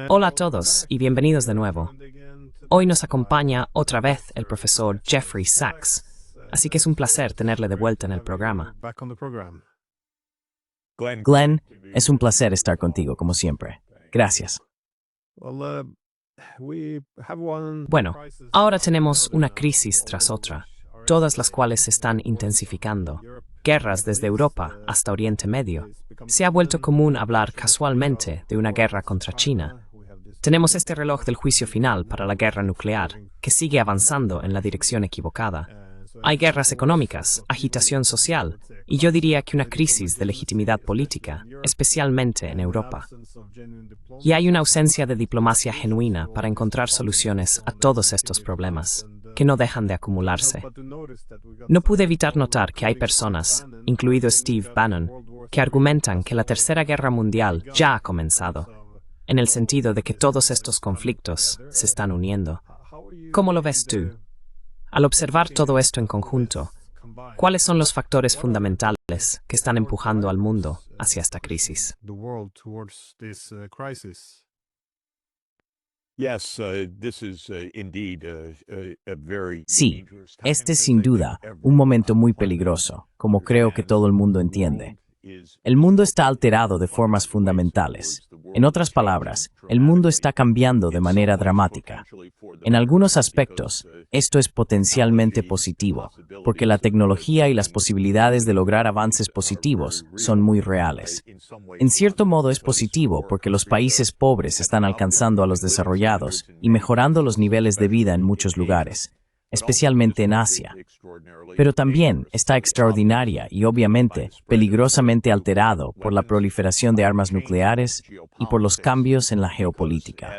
Hola a todos y bienvenidos de nuevo. Hoy nos acompaña otra vez el profesor Jeffrey Sachs, así que es un placer tenerle de vuelta en el programa. Glenn, es un placer estar contigo, como siempre. Gracias. Bueno, ahora tenemos una crisis tras otra, todas las cuales se están intensificando. Guerras desde Europa hasta Oriente Medio. Se ha vuelto común hablar casualmente de una guerra contra China. Tenemos este reloj del juicio final para la guerra nuclear, que sigue avanzando en la dirección equivocada. Hay guerras económicas, agitación social, y yo diría que una crisis de legitimidad política, especialmente en Europa. Y hay una ausencia de diplomacia genuina para encontrar soluciones a todos estos problemas, que no dejan de acumularse. No pude evitar notar que hay personas, incluido Steve Bannon, que argumentan que la Tercera Guerra Mundial ya ha comenzado, en el sentido de que todos estos conflictos se están uniendo. ¿Cómo lo ves tú? Al observar todo esto en conjunto, ¿cuáles son los factores fundamentales que están empujando al mundo hacia esta crisis? Sí, este es sin duda un momento muy peligroso, como creo que todo el mundo entiende. El mundo está alterado de formas fundamentales. En otras palabras, el mundo está cambiando de manera dramática. En algunos aspectos, esto es potencialmente positivo, porque la tecnología y las posibilidades de lograr avances positivos son muy reales. En cierto modo es positivo porque los países pobres están alcanzando a los desarrollados y mejorando los niveles de vida en muchos lugares, especialmente en Asia. Pero también está extraordinaria y obviamente peligrosamente alterado por la proliferación de armas nucleares y por los cambios en la geopolítica.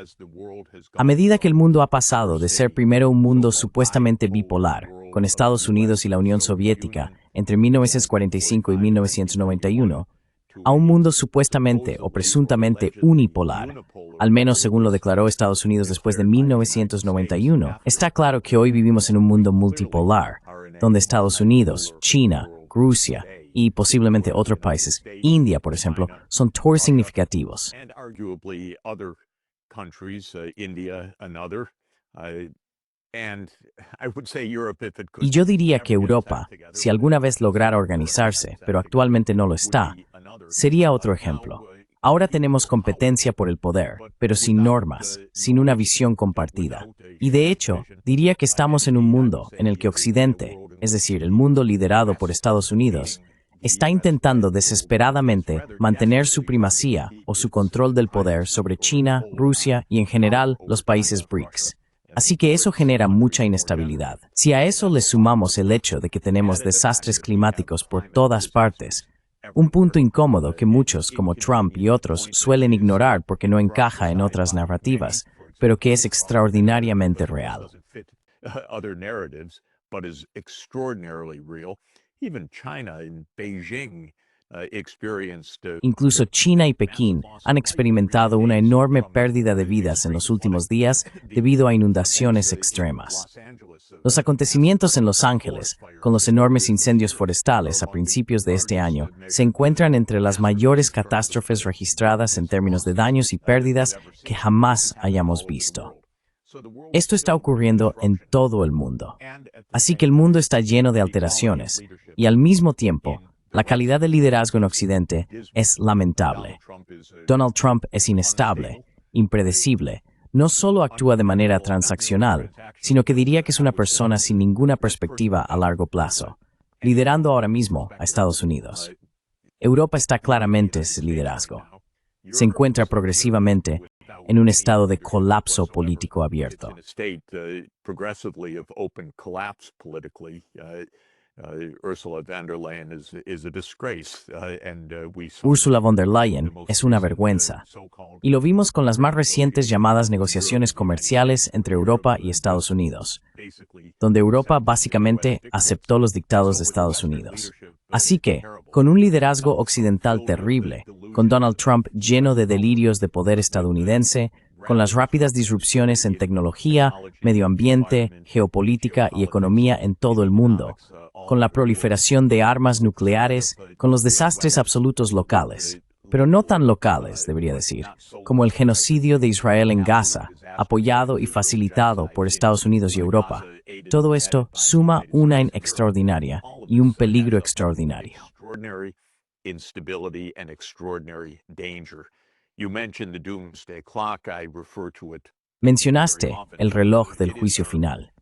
A medida que el mundo ha pasado de ser primero un mundo supuestamente bipolar, con Estados Unidos y la Unión Soviética entre 1945 y 1991, a un mundo supuestamente o presuntamente unipolar, al menos según lo declaró Estados Unidos después de 1991, está claro que hoy vivimos en un mundo multipolar, donde Estados Unidos, China, Rusia y posiblemente otros países, India por ejemplo, son actores significativos. Y yo diría que Europa, si alguna vez lograra organizarse, pero actualmente no lo está, sería otro ejemplo. Ahora tenemos competencia por el poder, pero sin normas, sin una visión compartida. Y de hecho, diría que estamos en un mundo en el que Occidente, es decir, el mundo liderado por Estados Unidos, está intentando desesperadamente mantener su primacía o su control del poder sobre China, Rusia y en general los países BRICS. Así que eso genera mucha inestabilidad. Si a eso le sumamos el hecho de que tenemos desastres climáticos por todas partes, un punto incómodo que muchos, como Trump y otros, suelen ignorar porque no encaja en otras narrativas, pero que es extraordinariamente real. Incluso China y Pekín han experimentado una enorme pérdida de vidas en los últimos días debido a inundaciones extremas. Los acontecimientos en Los Ángeles, con los enormes incendios forestales a principios de este año, se encuentran entre las mayores catástrofes registradas en términos de daños y pérdidas que jamás hayamos visto. Esto está ocurriendo en todo el mundo. Así que el mundo está lleno de alteraciones y al mismo tiempo, la calidad del liderazgo en Occidente es lamentable. Donald Trump es inestable, impredecible, no solo actúa de manera transaccional, sino que diría que es una persona sin ninguna perspectiva a largo plazo, liderando ahora mismo a Estados Unidos. Europa está claramente en ese liderazgo. Se encuentra progresivamente en un estado de colapso político abierto. Ursula von der Leyen es una vergüenza, y lo vimos con las más recientes llamadas negociaciones comerciales entre Europa y Estados Unidos, donde Europa básicamente aceptó los dictados de Estados Unidos. Así que, con un liderazgo occidental terrible, con Donald Trump lleno de delirios de poder estadounidense, con las rápidas disrupciones en tecnología, medio ambiente, geopolítica y economía en todo el mundo, con la proliferación de armas nucleares, con los desastres absolutos locales, pero no tan locales, debería decir, como el genocidio de Israel en Gaza, apoyado y facilitado por Estados Unidos y Europa. Todo esto suma una extraordinaria y un peligro extraordinario. Mencionaste el reloj del juicio final.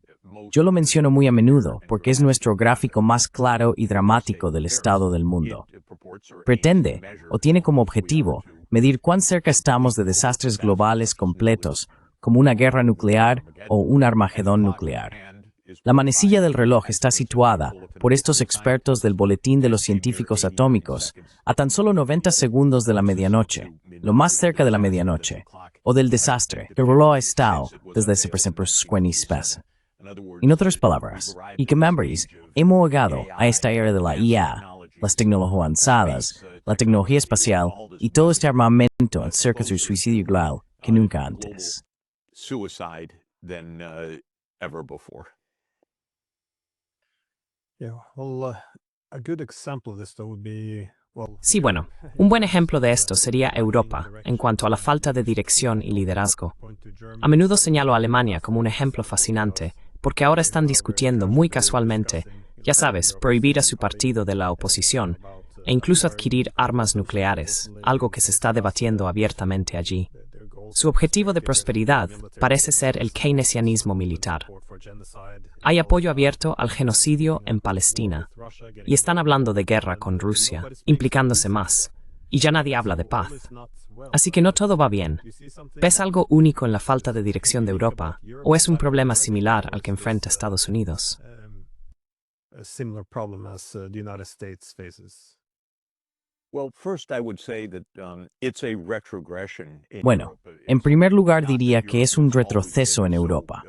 Yo lo menciono muy a menudo porque es nuestro gráfico más claro y dramático del estado del mundo. Pretende, o tiene como objetivo, medir cuán cerca estamos de desastres globales completos, como una guerra nuclear o un Armagedón nuclear. La manecilla del reloj está situada, por estos expertos del Boletín de los Científicos Atómicos, a tan solo 90 segundos de la medianoche, lo más cerca de la medianoche, o del desastre. El reloj ha estado desde siempre especie. En otras palabras, y que members, hemos llegado a esta era de la IA, las tecnologías avanzadas, la tecnología espacial y todo este armamento acerca del suicidio global que nunca antes. Sí, bueno, un buen ejemplo de esto sería Europa, en cuanto a la falta de dirección y liderazgo. A menudo señalo a Alemania como un ejemplo fascinante, porque ahora están discutiendo muy casualmente, ya sabes, prohibir a su partido de la oposición, e incluso adquirir armas nucleares, algo que se está debatiendo abiertamente allí. Su objetivo de prosperidad parece ser el keynesianismo militar. Hay apoyo abierto al genocidio en Palestina, y están hablando de guerra con Rusia, implicándose más, y ya nadie habla de paz. Así que no todo va bien. ¿Ves algo único en la falta de dirección de Europa, o es un problema similar al que enfrenta Estados Unidos? Bueno, en primer lugar diría que es un retroceso en Europa.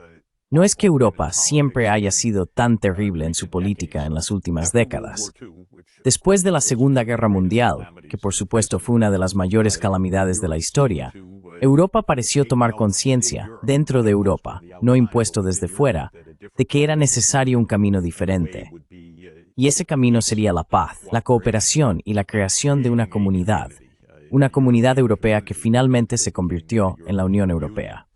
No es que Europa siempre haya sido tan terrible en su política en las últimas décadas. Después de la Segunda Guerra Mundial, que por supuesto fue una de las mayores calamidades de la historia, Europa pareció tomar conciencia, dentro de Europa, no impuesto desde fuera, de que era necesario un camino diferente. Y ese camino sería la paz, la cooperación y la creación de una comunidad europea que finalmente se convirtió en la Unión Europea.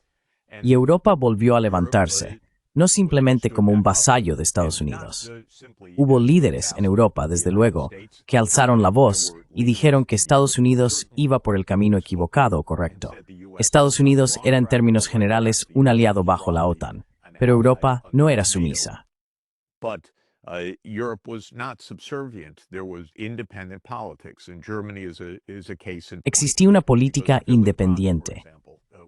Y Europa volvió a levantarse, no simplemente como un vasallo de Estados Unidos. Hubo líderes en Europa, desde luego, que alzaron la voz y dijeron que Estados Unidos iba por el camino equivocado, correcto. Estados Unidos era en términos generales un aliado bajo la OTAN, pero Europa no era sumisa. Existía una política independiente.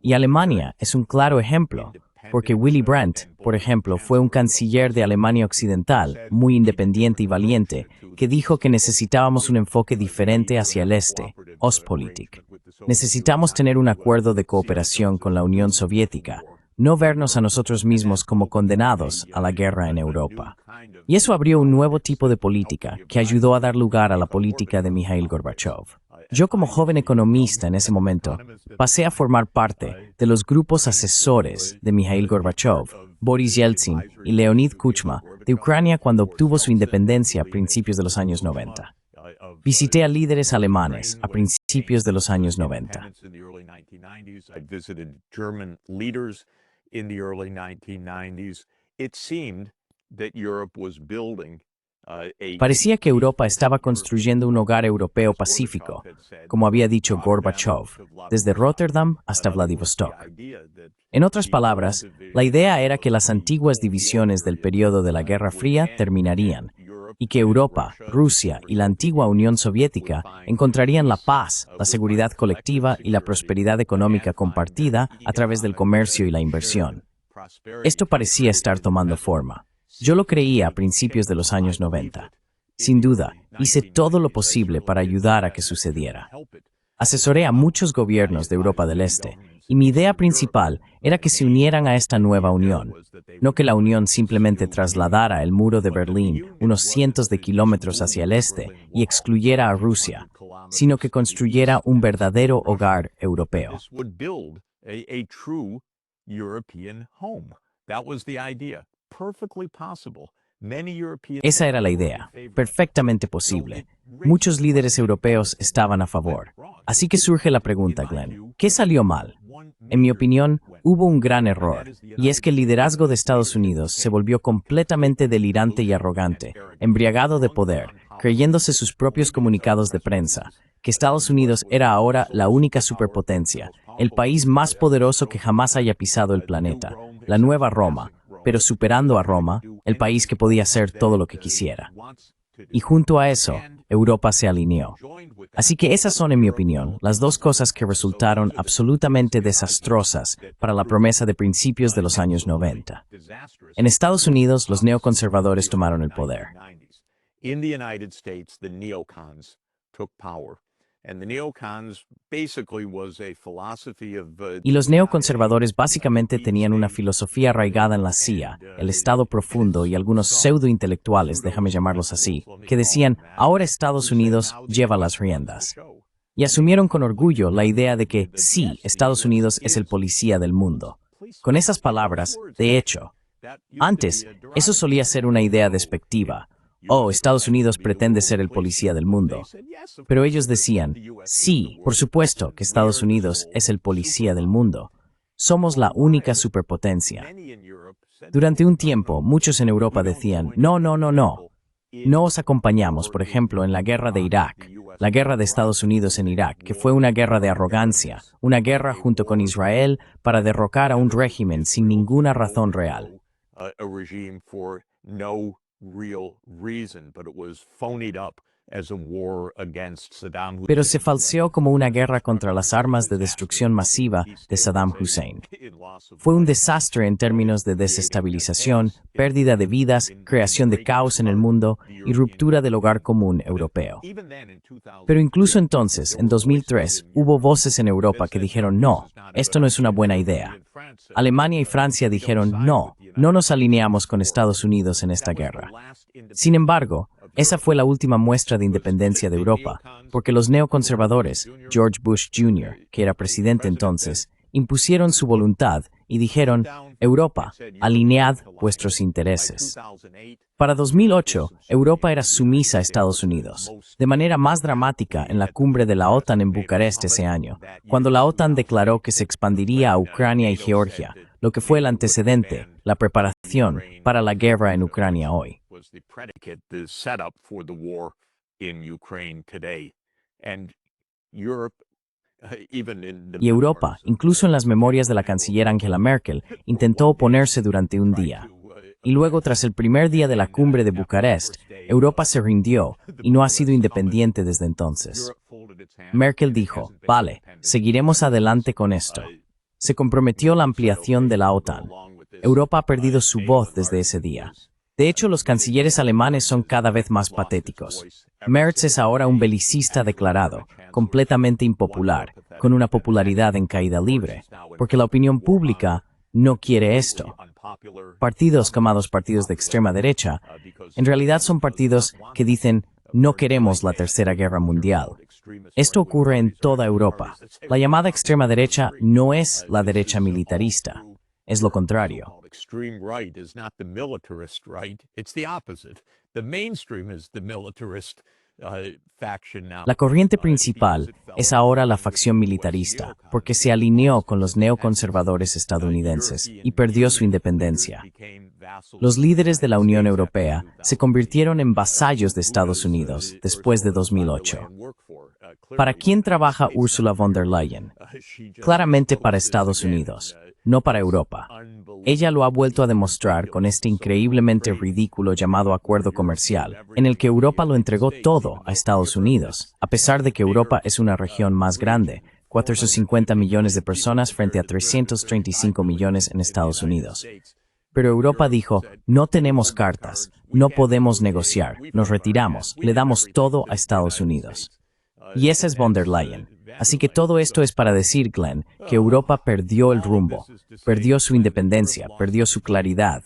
Y Alemania es un claro ejemplo, porque Willy Brandt, por ejemplo, fue un canciller de Alemania Occidental, muy independiente y valiente, que dijo que necesitábamos un enfoque diferente hacia el este, Ostpolitik. Necesitamos tener un acuerdo de cooperación con la Unión Soviética, no vernos a nosotros mismos como condenados a la guerra en Europa. Y eso abrió un nuevo tipo de política que ayudó a dar lugar a la política de Mikhail Gorbachev. Yo como joven economista en ese momento, pasé a formar parte de los grupos asesores de Mikhail Gorbachev, Boris Yeltsin y Leonid Kuchma de Ucrania cuando obtuvo su independencia a principios de los años 90. Visité a líderes alemanes a principios de los años 90. Parecía que Europa estaba construyendo un hogar europeo pacífico, como había dicho Gorbachev, desde Rotterdam hasta Vladivostok. En otras palabras, la idea era que las antiguas divisiones del periodo de la Guerra Fría terminarían, y que Europa, Rusia y la antigua Unión Soviética encontrarían la paz, la seguridad colectiva y la prosperidad económica compartida a través del comercio y la inversión. Esto parecía estar tomando forma. Yo lo creía a principios de los años 90. Sin duda, hice todo lo posible para ayudar a que sucediera. Asesoré a muchos gobiernos de Europa del Este, y mi idea principal era que se unieran a esta nueva unión, no que la unión simplemente trasladara el muro de Berlín unos cientos de kilómetros hacia el este y excluyera a Rusia, sino que construyera un verdadero hogar europeo. Perfectly possible. Esa era la idea, perfectamente posible. Muchos líderes europeos estaban a favor. Así que surge la pregunta, Glenn, ¿qué salió mal? En mi opinión, hubo un gran error, y es que el liderazgo de Estados Unidos se volvió completamente delirante y arrogante, embriagado de poder, creyéndose sus propios comunicados de prensa, que Estados Unidos era ahora la única superpotencia, el país más poderoso que jamás haya pisado el planeta, la nueva Roma, pero superando a Roma, el país que podía hacer todo lo que quisiera. Y junto a eso, Europa se alineó. Así que esas son, en mi opinión, las dos cosas que resultaron absolutamente desastrosas para la promesa de principios de los años 90. En Estados Unidos, los neoconservadores tomaron el poder. Y los neoconservadores básicamente tenían una filosofía arraigada en la CIA, el Estado profundo y algunos pseudointelectuales, déjame llamarlos así, que decían, ahora Estados Unidos lleva las riendas. Y asumieron con orgullo la idea de que, sí, Estados Unidos es el policía del mundo. Con esas palabras, de hecho, antes, eso solía ser una idea despectiva. Oh, Estados Unidos pretende ser el policía del mundo. Pero ellos decían, sí, por supuesto que Estados Unidos es el policía del mundo. Somos la única superpotencia. Durante un tiempo, muchos en Europa decían, no, no, no, no. No os acompañamos, por ejemplo, en la guerra de Irak, la guerra de Estados Unidos en Irak, que fue una guerra de arrogancia, una guerra junto con Israel para derrocar a un régimen sin ninguna razón real. Pero se falseó como una guerra contra las armas de destrucción masiva de Saddam Hussein. Fue un desastre en términos de desestabilización, pérdida de vidas, creación de caos en el mundo y ruptura del hogar común europeo. Pero incluso entonces, en 2003, hubo voces en Europa que dijeron no, esto no es una buena idea. Alemania y Francia dijeron no, no nos alineamos con Estados Unidos en esta guerra. Sin embargo, esa fue la última muestra de independencia de Europa, porque los neoconservadores, George Bush Jr., que era presidente entonces, impusieron su voluntad y dijeron, Europa, alinead vuestros intereses. Para 2008, Europa era sumisa a Estados Unidos, de manera más dramática en la cumbre de la OTAN en Bucarest ese año, cuando la OTAN declaró que se expandiría a Ucrania y Georgia, lo que fue el antecedente, la preparación para la guerra en Ucrania hoy. Y Europa, incluso en las memorias de la canciller Angela Merkel, intentó oponerse durante un día. Y luego, tras el primer día de la cumbre de Bucarest, Europa se rindió y no ha sido independiente desde entonces. Merkel dijo, vale, seguiremos adelante con esto. Se comprometió la ampliación de la OTAN. Europa ha perdido su voz desde ese día. De hecho, los cancilleres alemanes son cada vez más patéticos. Merz es ahora un belicista declarado, completamente impopular, con una popularidad en caída libre, porque la opinión pública no quiere esto. Partidos llamados partidos de extrema derecha, en realidad son partidos que dicen no queremos la Tercera Guerra Mundial. Esto ocurre en toda Europa. La llamada extrema derecha no es la derecha militarista. Es lo contrario. La corriente principal es ahora la facción militarista, porque se alineó con los neoconservadores estadounidenses y perdió su independencia. Los líderes de la Unión Europea se convirtieron en vasallos de Estados Unidos después de 2008. ¿Para quién trabaja Ursula von der Leyen? Claramente para Estados Unidos, no para Europa. Ella lo ha vuelto a demostrar con este increíblemente ridículo llamado acuerdo comercial, en el que Europa lo entregó todo a Estados Unidos, a pesar de que Europa es una región más grande, 450 millones de personas frente a 335 millones en Estados Unidos. Pero Europa dijo, no tenemos cartas, no podemos negociar, nos retiramos, le damos todo a Estados Unidos. Y esa es von der Leyen. Así que todo esto es para decir, Glenn, que Europa perdió el rumbo, perdió su independencia, perdió su claridad.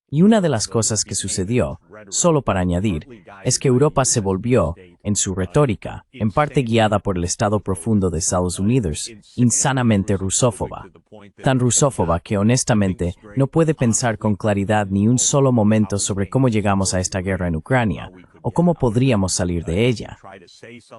Y una de las cosas que sucedió, solo para añadir, es que Europa se volvió, en su retórica, en parte guiada por el Estado profundo de Estados Unidos, insanamente rusófoba. Tan rusófoba que honestamente no puede pensar con claridad ni un solo momento sobre cómo llegamos a esta guerra en Ucrania, o cómo podríamos salir de ella.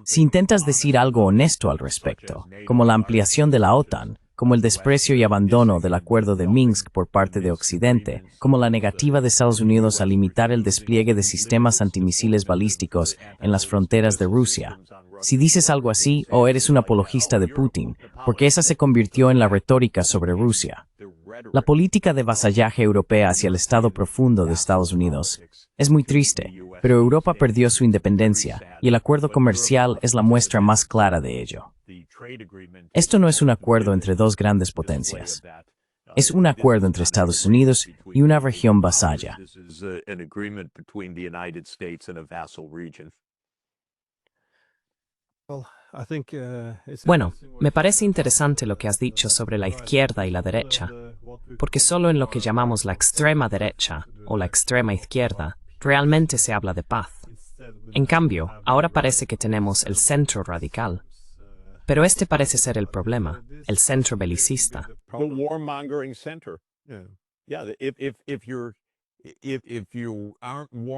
Si intentas decir algo honesto al respecto, como la ampliación de la OTAN, como el desprecio y abandono del Acuerdo de Minsk por parte de Occidente, como la negativa de Estados Unidos a limitar el despliegue de sistemas antimisiles balísticos en las fronteras de Rusia. Si dices algo así, o eres un apologista de Putin, porque esa se convirtió en la retórica sobre Rusia. La política de vasallaje europea hacia el Estado profundo de Estados Unidos es muy triste, pero Europa perdió su independencia, y el acuerdo comercial es la muestra más clara de ello. Esto no es un acuerdo entre dos grandes potencias. Es un acuerdo entre Estados Unidos y una región vasalla. Bueno, me parece interesante lo que has dicho sobre la izquierda y la derecha, porque solo en lo que llamamos la extrema derecha o la extrema izquierda realmente se habla de paz. En cambio, ahora parece que tenemos el centro radical. Pero este parece ser el problema, el centro belicista.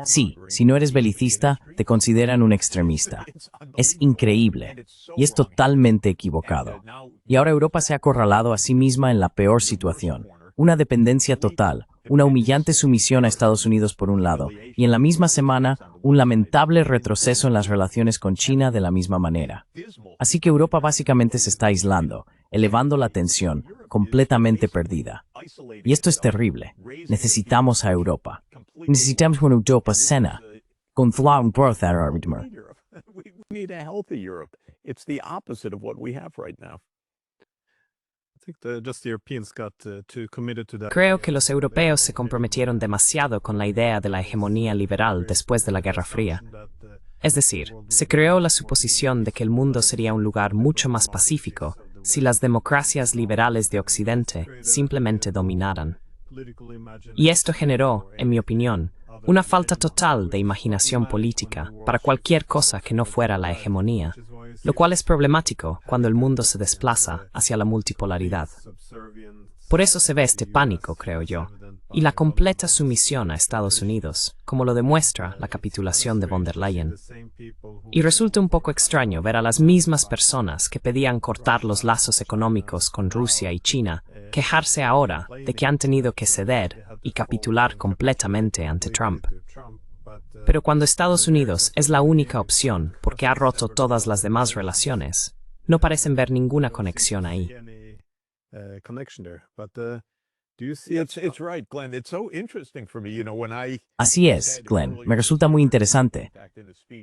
Sí, si no eres belicista, te consideran un extremista. Es increíble, y es totalmente equivocado. Y ahora Europa se ha acorralado a sí misma en la peor situación. Una dependencia total, una humillante sumisión a Estados Unidos por un lado, y en la misma semana, un lamentable retroceso en las relaciones con China de la misma manera. Así que Europa básicamente se está aislando, elevando la tensión, completamente perdida. Y esto es terrible. Necesitamos a Europa. Necesitamos una Europa sana, con un growth at our ritmo. Creo que los europeos se comprometieron demasiado con la idea de la hegemonía liberal después de la Guerra Fría. Es decir, se creó la suposición de que el mundo sería un lugar mucho más pacífico si las democracias liberales de Occidente simplemente dominaran. Y esto generó, en mi opinión, una falta total de imaginación política para cualquier cosa que no fuera la hegemonía, lo cual es problemático cuando el mundo se desplaza hacia la multipolaridad. Por eso se ve este pánico, creo yo, y la completa sumisión a Estados Unidos, como lo demuestra la capitulación de von der Leyen. Y resulta un poco extraño ver a las mismas personas que pedían cortar los lazos económicos con Rusia y China quejarse ahora de que han tenido que ceder y capitular completamente ante Trump. Pero cuando Estados Unidos es la única opción porque ha roto todas las demás relaciones, no parecen ver ninguna conexión ahí. Así es, Glenn. Me resulta muy interesante.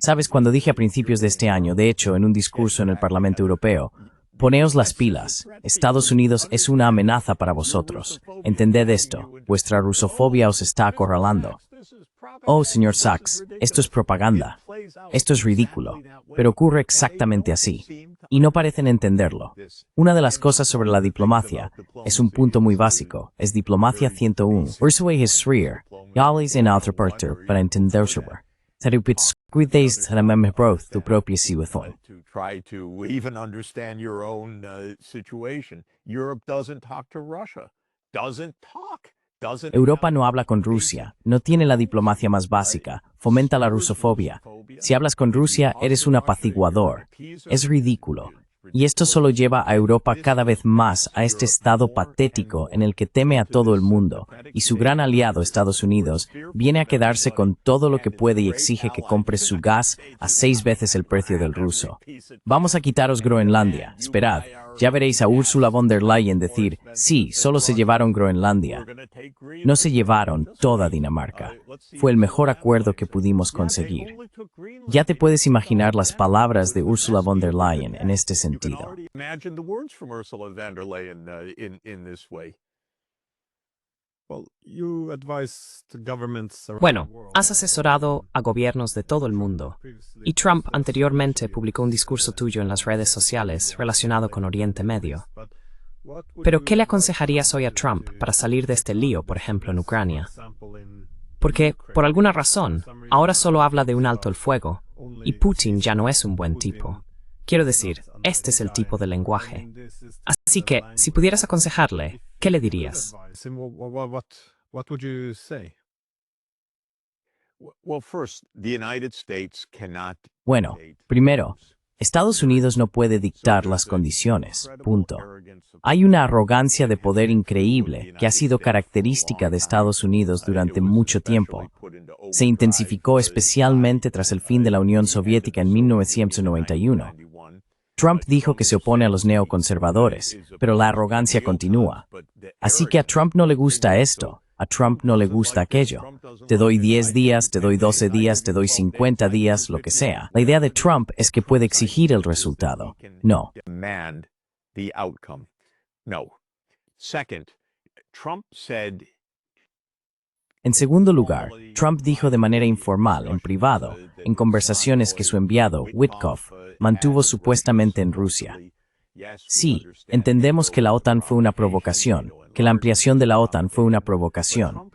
Sabes, cuando dije a principios de este año, de hecho, en un discurso en el Parlamento Europeo, poneos las pilas. Estados Unidos es una amenaza para vosotros. Entended esto. Vuestra rusofobia os está acorralando. Oh, señor Sachs, esto es propaganda. Esto es ridículo. Pero ocurre exactamente así. Y no parecen entenderlo. Una de las cosas sobre la diplomacia es un punto muy básico. Es diplomacia 101. Ursula Hesrier, Yales en Altraparter para entenderse. Sarupits cuidéis de la misma broth tu propia situación. Europa no habla con Rusia, no tiene la diplomacia más básica, fomenta la rusofobia. Si hablas con Rusia, eres un apaciguador. Es ridículo. Y esto solo lleva a Europa cada vez más a este estado patético en el que teme a todo el mundo, y su gran aliado, Estados Unidos, viene a quedarse con todo lo que puede y exige que compre su gas a 6 veces el precio del ruso. Vamos a quitaros Groenlandia. Esperad, ya veréis a Ursula von der Leyen decir, sí, solo se llevaron Groenlandia. No se llevaron toda Dinamarca. Fue el mejor acuerdo que pudimos conseguir. Ya te puedes imaginar las palabras de Ursula von der Leyen en este sentido. Bueno, has asesorado a gobiernos de todo el mundo, y Trump anteriormente publicó un discurso tuyo en las redes sociales relacionado con Oriente Medio. Pero ¿qué le aconsejarías hoy a Trump para salir de este lío, por ejemplo, en Ucrania? Porque, por alguna razón, ahora solo habla de un alto el fuego, y Putin ya no es un buen tipo. Quiero decir, este es el tipo de lenguaje. Así que, si pudieras aconsejarle, ¿qué le dirías? Bueno, primero, Estados Unidos no puede dictar las condiciones, punto. Hay una arrogancia de poder increíble que ha sido característica de Estados Unidos durante mucho tiempo. Se intensificó especialmente tras el fin de la Unión Soviética en 1991. Trump dijo que se opone a los neoconservadores, pero la arrogancia continúa. Así que a Trump no le gusta esto, a Trump no le gusta aquello. Te doy 10 días, te doy 12 días, te doy 50 días, lo que sea. La idea de Trump es que puede exigir el resultado. No. En segundo lugar, Trump dijo de manera informal, en privado, en conversaciones que su enviado, Witkoff, mantuvo supuestamente en Rusia. Sí, entendemos que la OTAN fue una provocación, que la ampliación de la OTAN fue una provocación.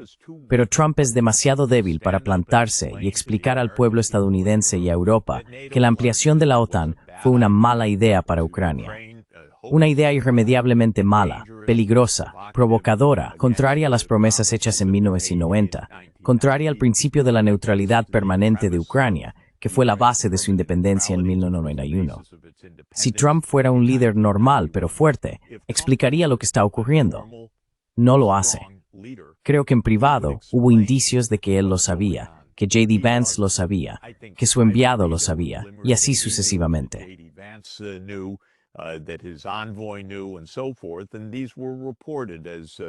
Pero Trump es demasiado débil para plantarse y explicar al pueblo estadounidense y a Europa que la ampliación de la OTAN fue una mala idea para Ucrania. Una idea irremediablemente mala, peligrosa, provocadora, contraria a las promesas hechas en 1990, contraria al principio de la neutralidad permanente de Ucrania, que fue la base de su independencia en 1991. Si Trump fuera un líder normal pero fuerte, explicaría lo que está ocurriendo. No lo hace. Creo que en privado hubo indicios de que él lo sabía, que J.D. Vance lo sabía, que su enviado lo sabía, y así sucesivamente. That his envoy knew and so forth, and these were reported as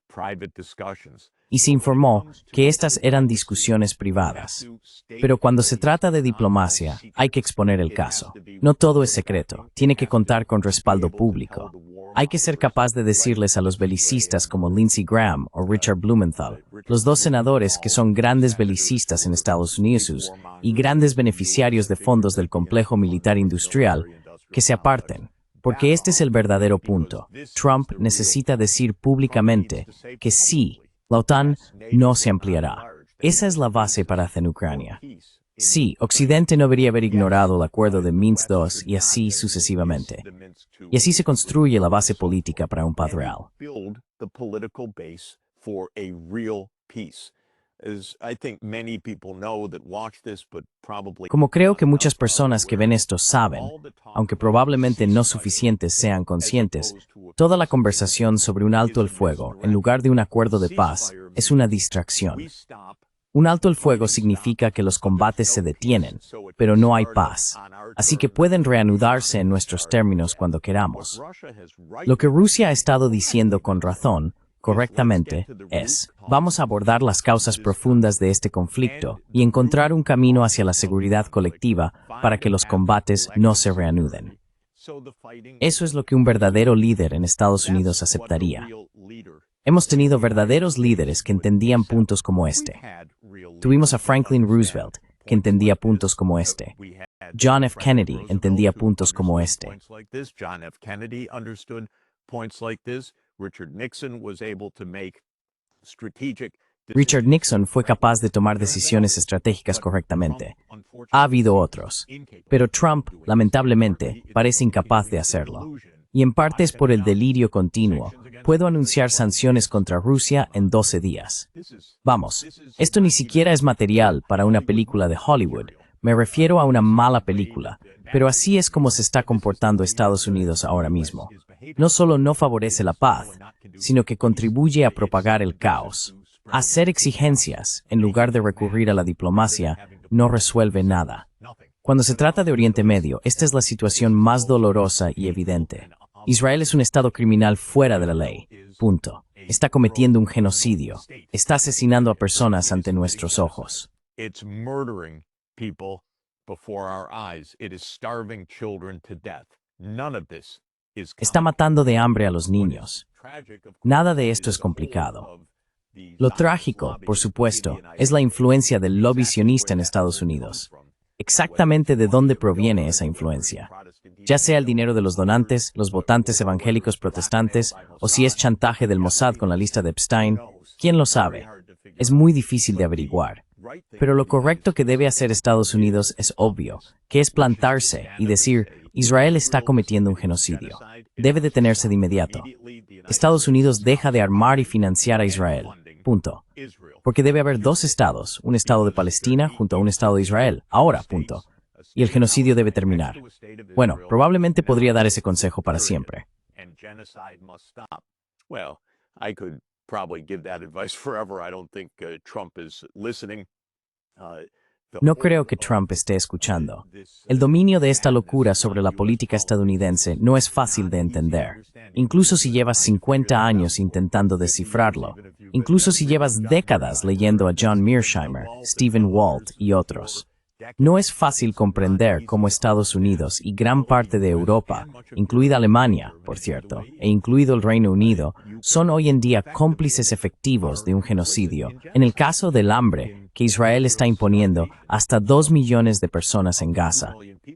private discussions. Y se informó que estas eran discusiones privadas. Pero cuando se trata de diplomacia, hay que exponer el caso. No todo es secreto, tiene que contar con respaldo público. Hay que ser capaz de decirles a los belicistas como Lindsey Graham o Richard Blumenthal, los dos senadores que son grandes belicistas en Estados Unidos y grandes beneficiarios de fondos del complejo militar industrial, que se aparten. Porque este es el verdadero punto. Trump necesita decir públicamente que sí, la OTAN no se ampliará. Esa es la base para hacer en Ucrania. Sí, Occidente no debería haber ignorado el acuerdo de Minsk II y así sucesivamente. Y así se construye la base política para un paz real. Como creo que muchas personas que ven esto saben, aunque probablemente no suficientes sean conscientes, toda la conversación sobre un alto el fuego, en lugar de un acuerdo de paz, es una distracción. Un alto el fuego significa que los combates se detienen, pero no hay paz. Así que pueden reanudarse en nuestros términos cuando queramos. Lo que Rusia ha estado diciendo con razón, correctamente, es, vamos a abordar las causas profundas de este conflicto y encontrar un camino hacia la seguridad colectiva para que los combates no se reanuden. Eso es lo que un verdadero líder en Estados Unidos aceptaría. Hemos tenido verdaderos líderes que entendían puntos como este. Tuvimos a Franklin Roosevelt, que entendía puntos como este. John F. Kennedy entendía puntos como este. Richard Nixon fue capaz de tomar decisiones estratégicas correctamente. Ha habido otros. Pero Trump, lamentablemente, parece incapaz de hacerlo. Y en parte es por el delirio continuo. Puedo anunciar sanciones contra Rusia en 12 días. Vamos, esto ni siquiera es material para una película de Hollywood. Me refiero a una mala película. Pero así es como se está comportando Estados Unidos ahora mismo. No solo no favorece la paz, sino que contribuye a propagar el caos. Hacer exigencias, en lugar de recurrir a la diplomacia, no resuelve nada. Cuando se trata de Oriente Medio, esta es la situación más dolorosa y evidente. Israel es un estado criminal fuera de la ley. Punto. Está cometiendo un genocidio. Está asesinando a personas ante nuestros ojos. Está matando de hambre a los niños. Nada de esto es complicado. Lo trágico, por supuesto, es la influencia del lobby sionista en Estados Unidos. Exactamente de dónde proviene esa influencia. ya sea el dinero de los donantes, los votantes evangélicos protestantes, o si es chantaje del Mossad con la lista de Epstein. ¿Quién lo sabe? Es muy difícil de averiguar. Pero lo correcto que debe hacer Estados Unidos es obvio, que es plantarse y decir, Israel está cometiendo un genocidio. Debe detenerse de inmediato. Estados Unidos deja de armar y financiar a Israel. Punto. Porque debe haber dos estados, un estado de Palestina junto a un estado de Israel. Ahora, punto. Y el genocidio debe terminar. Bueno, probablemente podría dar ese consejo para siempre. Probably give that advice forever. I don't think Trump is listening. No creo que Trump esté escuchando. El dominio de esta locura sobre la política estadounidense no es fácil de entender. Incluso si llevas 50 años intentando descifrarlo, incluso si llevas décadas leyendo a John Mearsheimer, Stephen Walt y otros. No es fácil comprender cómo Estados Unidos y gran parte de Europa, incluida Alemania, por cierto, e incluido el Reino Unido, son hoy en día cómplices efectivos de un genocidio. En el caso del hambre que Israel está imponiendo hasta 2 millones de personas en Gaza,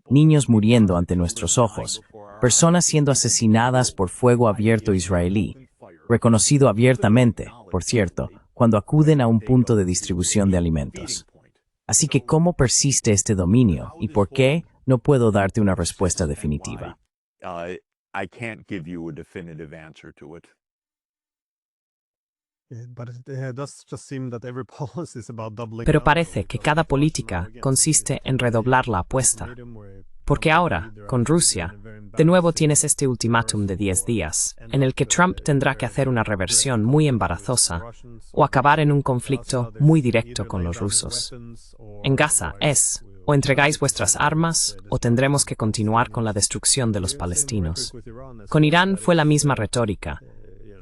niños muriendo ante nuestros ojos, personas siendo asesinadas por fuego abierto israelí, reconocido abiertamente, por cierto, cuando acuden a un punto de distribución de alimentos. Así que, ¿cómo persiste este dominio y por qué? No puedo darte una respuesta definitiva. I can't give you a definitive answer to it. Pero parece que cada política consiste en redoblar la apuesta. Porque ahora, con Rusia, de nuevo tienes este ultimátum de 10 días, en el que Trump tendrá que hacer una reversión muy embarazosa o acabar en un conflicto muy directo con los rusos. En Gaza es, o entregáis vuestras armas, o tendremos que continuar con la destrucción de los palestinos. Con Irán fue la misma retórica.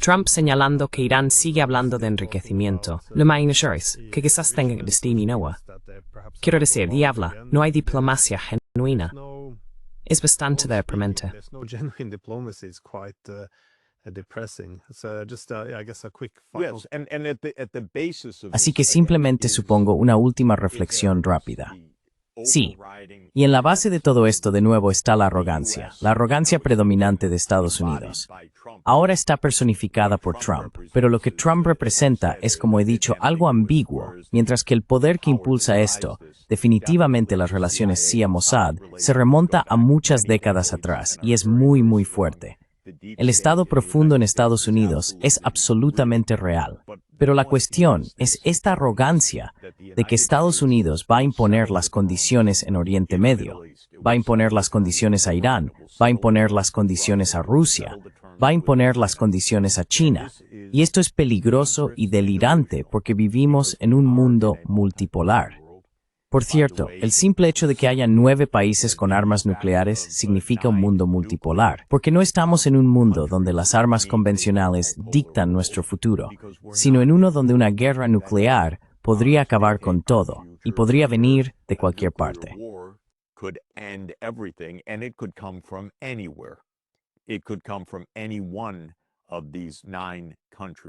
Trump señalando que Irán sigue hablando de enriquecimiento, lo más que quizás tenga destino y no. Quiero decir, diabla, no hay diplomacia genuina. Es bastante deprimente. Así que simplemente supongo una última reflexión rápida. Sí, y en la base de todo esto de nuevo está la arrogancia predominante de Estados Unidos. Ahora está personificada por Trump, pero lo que Trump representa es, como he dicho, algo ambiguo, mientras que el poder que impulsa esto, definitivamente las relaciones CIA-Mossad, se remonta a muchas décadas atrás y es muy, muy fuerte. El Estado profundo en Estados Unidos es absolutamente real, pero la cuestión es esta arrogancia de que Estados Unidos va a imponer las condiciones en Oriente Medio, va a imponer las condiciones a Irán, va a imponer las condiciones a Rusia, va a imponer las condiciones a China. Y esto es peligroso y delirante porque vivimos en un mundo multipolar. Por cierto, el simple hecho de que haya 9 países con armas nucleares significa un mundo multipolar, porque no estamos en un mundo donde las armas convencionales dictan nuestro futuro, sino en uno donde una guerra nuclear podría acabar con todo y podría venir de cualquier parte.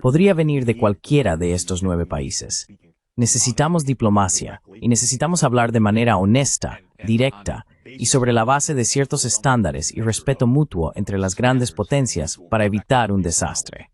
Podría venir de cualquiera de estos 9 países. Necesitamos diplomacia y necesitamos hablar de manera honesta, directa y sobre la base de ciertos estándares y respeto mutuo entre las grandes potencias para evitar un desastre.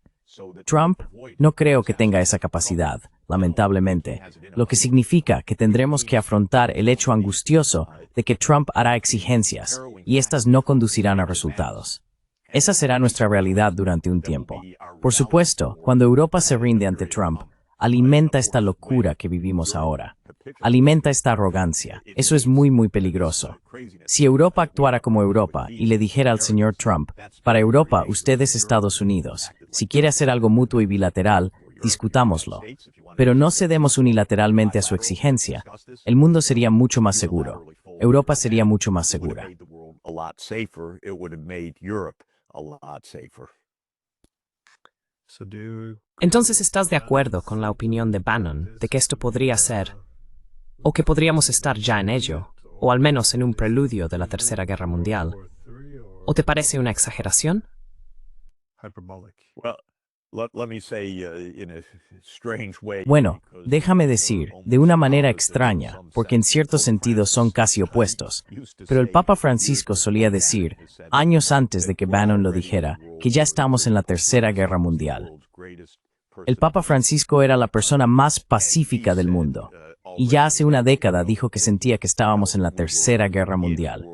Trump no creo que tenga esa capacidad, lamentablemente, lo que significa que tendremos que afrontar el hecho angustioso de que Trump hará exigencias y éstas no conducirán a resultados. Esa será nuestra realidad durante un tiempo. Por supuesto, cuando Europa se rinde ante Trump, alimenta esta locura que vivimos ahora. Alimenta esta arrogancia. Eso es muy, muy peligroso. Si Europa actuara como Europa y le dijera al señor Trump, para Europa, usted es Estados Unidos. Si quiere hacer algo mutuo y bilateral, discutámoslo. Pero no cedemos unilateralmente a su exigencia. El mundo sería mucho más seguro. Europa sería mucho más segura. Entonces, ¿estás de acuerdo con la opinión de Bannon de que esto podría ser, o que podríamos estar ya en ello, o al menos en un preludio de la Tercera Guerra Mundial? ¿O te parece una exageración? Bueno, déjame decir, de una manera extraña, porque en cierto sentido son casi opuestos. Pero el Papa Francisco solía decir, años antes de que Bannon lo dijera, que ya estamos en la Tercera Guerra Mundial. El Papa Francisco era la persona más pacífica del mundo, y ya hace una década dijo que sentía que estábamos en la Tercera Guerra Mundial.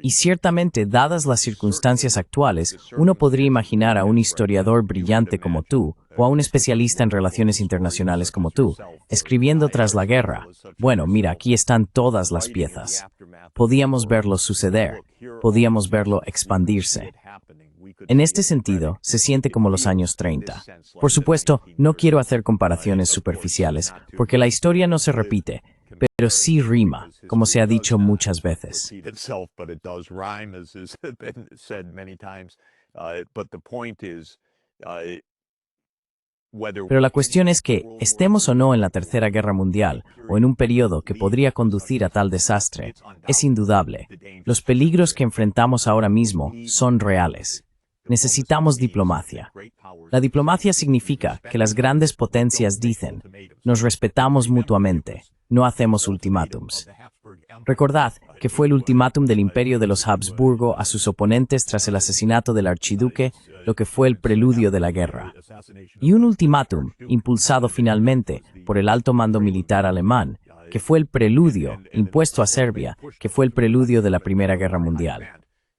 Y ciertamente, dadas las circunstancias actuales, uno podría imaginar a un historiador brillante como tú, o a un especialista en relaciones internacionales como tú, escribiendo tras la guerra. Bueno, mira, aquí están todas las piezas. Podíamos verlo suceder, podíamos verlo expandirse. En este sentido, se siente como los años 30. Por supuesto, no quiero hacer comparaciones superficiales, porque la historia no se repite, pero sí rima, como se ha dicho muchas veces. Pero la cuestión es que, estemos o no en la Tercera Guerra Mundial, o en un periodo que podría conducir a tal desastre, es indudable. Los peligros que enfrentamos ahora mismo son reales. Necesitamos diplomacia. La diplomacia significa que las grandes potencias dicen, nos respetamos mutuamente, no hacemos ultimátums. Recordad que fue el ultimátum del Imperio de los Habsburgo a sus oponentes tras el asesinato del archiduque, lo que fue el preludio de la guerra. Y un ultimátum, impulsado finalmente por el alto mando militar alemán, que fue el preludio, impuesto a Serbia, que fue el preludio de la Primera Guerra Mundial.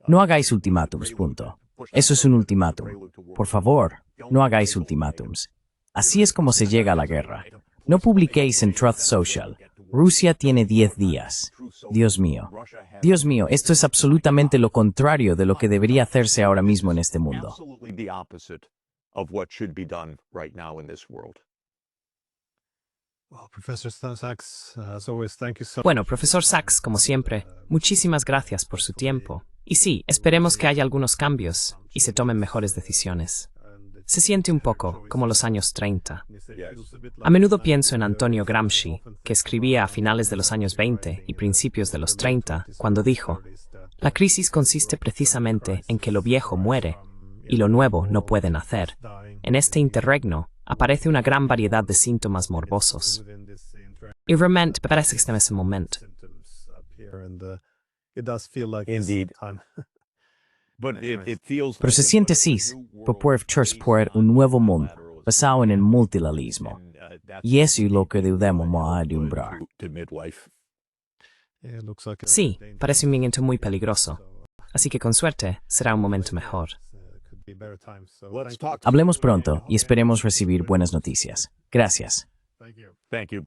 No hagáis ultimátums, punto. Eso es un ultimátum. Por favor, no hagáis ultimátums. Así es como se llega a la guerra. No publiquéis en Truth Social. Rusia tiene 10 días. Dios mío, esto es absolutamente lo contrario de lo que debería hacerse ahora mismo en este mundo. Bueno, profesor Sachs, como siempre, muchísimas gracias por su tiempo. Y sí, esperemos que haya algunos cambios y se tomen mejores decisiones. Se siente un poco como los años 30. A menudo pienso en Antonio Gramsci, que escribía a finales de los años 20 y principios de los 30, cuando dijo, la crisis consiste precisamente en que lo viejo muere y lo nuevo no puede nacer. En este interregno aparece una gran variedad de síntomas morbosos. Y realmente parece que está en ese momento. Pero se siente cis, por un nuevo mundo, basado en el multilateralismo. Y eso es lo que debemos alumbrar. Sí, parece un momento muy peligroso. Así que con suerte será un momento mejor. Hablemos pronto y esperemos recibir buenas noticias. Gracias. Thank you.